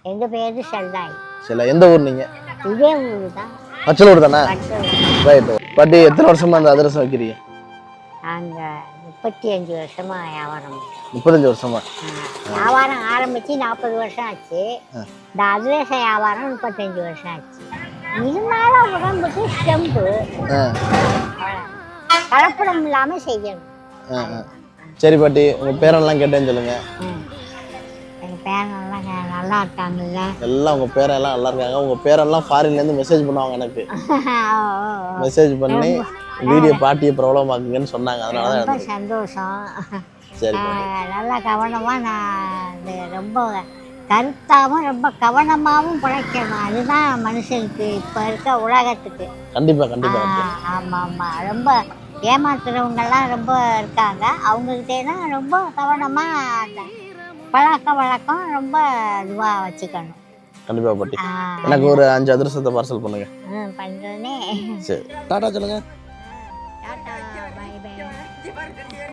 எங்க பேரு செல்லாய். சரி, எந்த ஊர் நீங்க? இதே ஊரு தான். பச்சலூர் தானே? பச்சலூர். ரைட். பாட்டி எத்தனை வருஷமா அந்த அதிரசம் வைக்கிறீங்க? நாங்க 35 வருஷமா வியாபாரம். 35 வருஷமா? வியாபாரம் ஆரம்பிச்சு 40 வருஷம் ஆச்சு. இந்த அதிரச வியாபாரம் 35 வருஷம் ஆச்சு. இருந்தாலும் உடம்புக்கு ஸ்டெம்பு கலப்படம் இல்லாம செய்யணும். சரி பாட்டி, உங்க பேரெல்லாம் கேட்டேன்னு சொல்லுங்க. எங்க பேரெல்லாம் நல்லா இருக்காங்கல்ல? எல்லாம் உங்க பேரெல்லாம் நல்லா இருக்காங்க. உங்க பேரெல்லாம் ஃபாரின்ல இருந்து மெசேஜ் பண்ணுவாங்க எனக்கு. மெசேஜ் பண்ணி வீடியோ பாட்டியை பிரபலமாக்குங்கன்னு சொன்னாங்க. அதனால ரொம்ப சந்தோஷம். சரி, நல்லா கவனமா நான் ரொம்ப கருத்தாவும் ரொம்ப கவனமாவும் பிழைக்கணும். அதுதான் மனுஷனுக்கு இப்ப இருக்க உலகத்துக்கு. கண்டிப்பா கண்டிப்பா. ஆமா ஆமா. ரொம்ப ஏமாத்துறவங்கெல்லாம் ரொம்ப இருக்காங்க. அவங்ககிட்டலாம் ரொம்ப கவனமா பழக்க வழக்கம் ரொம்ப இதுவா வச்சுக்கணும். கண்டிப்பா பாட்டி. எனக்கு ஒரு 5 அதிரசத்தை பார்சல் பண்ணுங்க. பண்றேனே. சரி, டாடா சொல்லுங்க. Tata, bye by.